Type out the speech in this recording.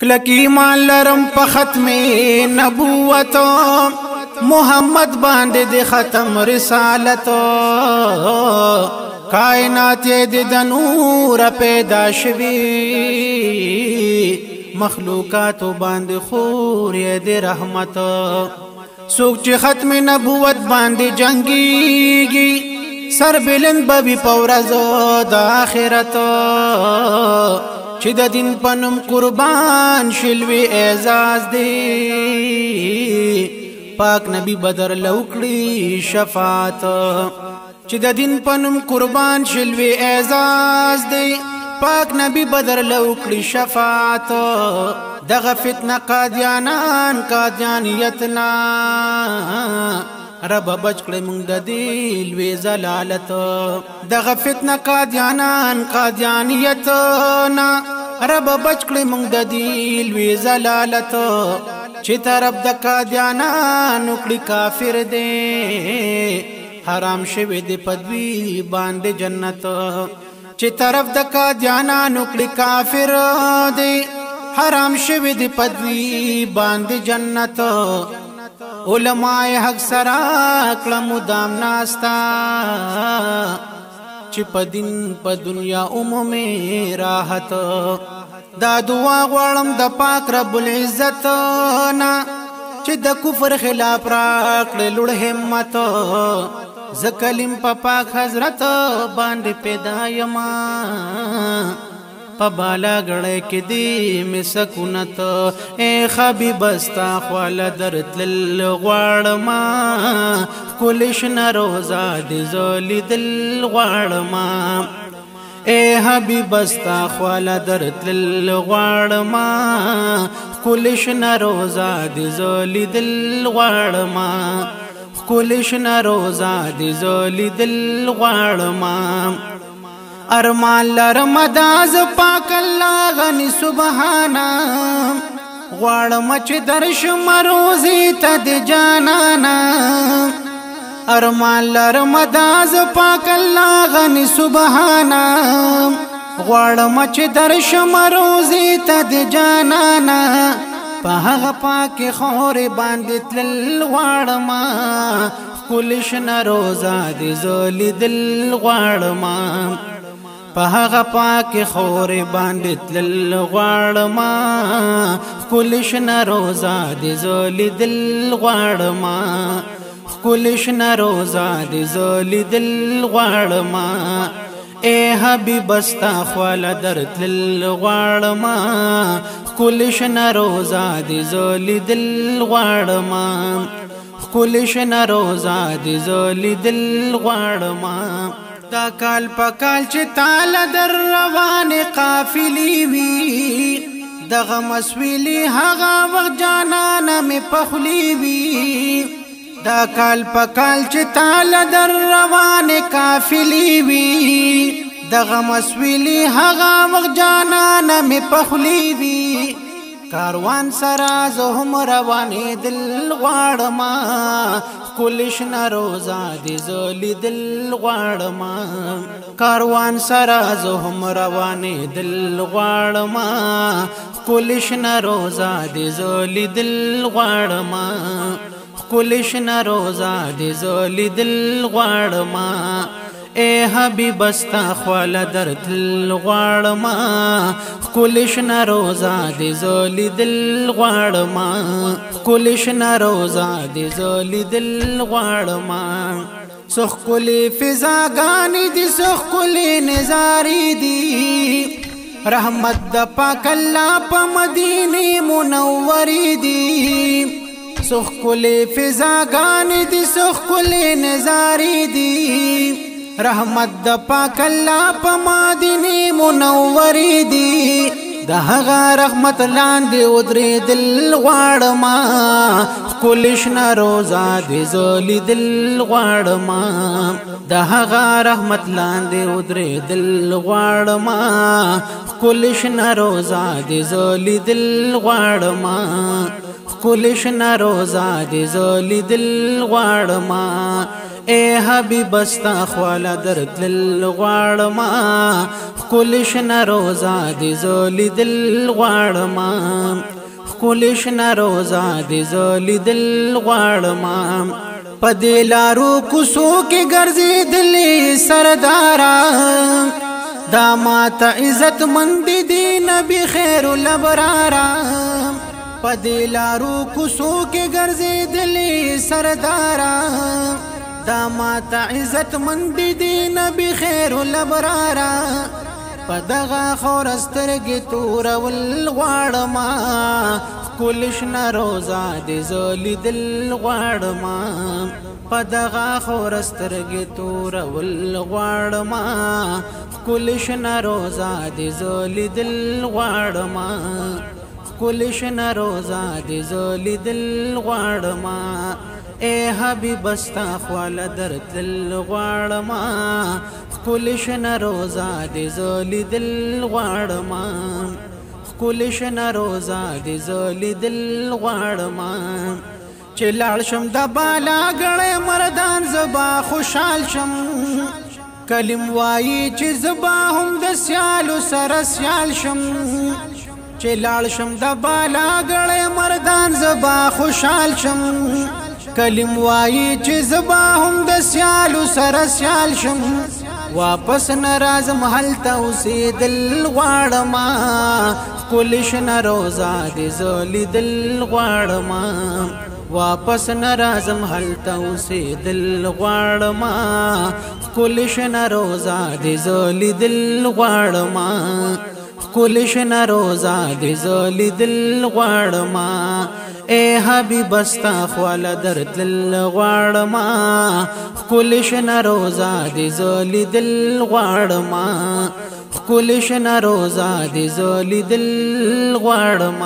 کلکی ایمان لرم په ختم نبوت محمد باندې د ختم رسالت کائنات د نور پیدا شوی مخلوقات باندې خور د رحمت سوک چې ختم نبوت باندې جنگيږي سر بلند ببي پورزو د آخرت چې د دین پنم قربان شلوي اعزاز دی پاک نبی بدر لوکړي شفاعت چې د دین پنم قربان شلوي اعزاز دی پاک نبی بدر لوکړي شفاعت دغه فتنه قادیانیتنا رب بچ کړې مونږ د دې لوی زلالت دغه فتنه قادیانیتنا رب بچ کړې مونږ د دې لوی زلالت چې طرف د قادیانانو کړي کافر دی حرام شوی دی پدوی باندې جنت چې طرف د قادیانانو کړي کافر دی حرام شوی دی پدوی باندې جنت علماء حق سرا کلم دام ناستا چې په دین په دنیا عمومي راحت دا دعا غواړم د پاک رب العزت نا چې د کفر خلاف راکړې لوړ همت زکلم په پاک حضرت باندې پیدا یما په بالا غړې کې دی می سکونت اے حبیب استا خپل درتل غواړما کولش نروزا دې زولې دل غواړما اے حبیب استا خپل درتل غواړما کولش نروزا دې زولې دل غواړما کولش نروزا دې زولې دل غواړما ارمان لرم داز پاک الله غني سبحانا غواړم چې درش مروزي ته د جانانا ارمان لرم داز پاک الله غني سبحانا غواړم چې درش مروزي ته د جانانا په هغه پاک خور باندې تل غواړم کولش نروزا دې زولې دل غواړم په هغه پاک خور باندې تل غواړما کولش نروزا دې زولې دل غواړما کولش نروزا دې زولې دل غواړما اے حبیب استا خپل درتل غواړما کولش نروزا دې زولې دل غواړما کولش نروزا دې زولې دل غواړما دا کال پکال چې تعالی در روان قافلی وی دغه مسویلی هغه وخت جانان می پخلی وی دا کال پکال چې تعالی در روان قافلی وی دغه مسویلی هغه وخت جانان می پخلی وی کاروان سرا زهم روانې دل غواړما کولش نروزا دې زولې دل غواړما کاروان سرا زهم روانې دل غواړما کولش نروزا دې زولې دل غواړما کولش نروزا دې زولې دل غواړما اے حبیب استا خپل درتل غواړما کولش نروزا دې زولې دل غواړما کولش نروزا دې زولې دل غواړما سخ کلی فضاګانی دي سخ کلی نظاری دي رحمت د پاک الله په مدینه منورې دي سخ کلی فضاګانی دي سخ کلی نظاری دي رحمت د پاک الله په مدینه منورې دي د هغه رحمت لاندې ودرې دل غواړما کولش نروزا دې زولې دل غواړما د هغه رحمت لاندې ودرې دل غواړما کولش نروزا دې زولې دل غواړما کولش نروزا دې زولې دل غواړما اے حبیب استا خواله درتلل غواړم ښکلې شنه روزه دې زه لیدل غواړم ښکلې شنه روزه دې زه لیدل غواړم په دې لارو کوڅو کې ګرځېدلې سرداره دا ماته عزت مند دي نبی خیر الابرارا په دې لارو کوڅو کې ګرځېدلې سرداره دا ماته عزت مند دي نبی خیر الابرارا په دغه خور سترګې تورول غواړم ښکلې شنه روزه دې زه لیدل غواړم په دغه خور سترګې تورول غواړم ښکلې شنه روزه دې زه لیدل غواړم ښکلې شنه روزه دې زه لیدل غواړم اے حبیب استا خواله درتلل غواړم ښکلې شنه روزه دې زه لیدل غواړم ښکلې شنه روزه دې زه لیدل غواړم چې لاړ شم د بالا ګړی مردان زبا خوشحال شم کلم وایي چې زبا هم د سیالو سره سیال شم چې لاړ شم د بالا ګړی مردان زبا خوشحال شم کلم وایي چې زبا هم د سیالو سره سیال شم واپس نرازم هلته اوسېدل غواړم ښکلې شنه روزه دې زه لیدل غواړم واپس نرازم هلته اوسېدل غواړم ښکلې شنه روزه دې زه لیدل غواړم ښکلې شنه روزه دې زه لیدل غواړم اے حبیب استا خواله درتلل غواړم ښکلې شنه روزه دې زه لیدل غواړم ښکلې شنه روزه دې زه لیدل غواړم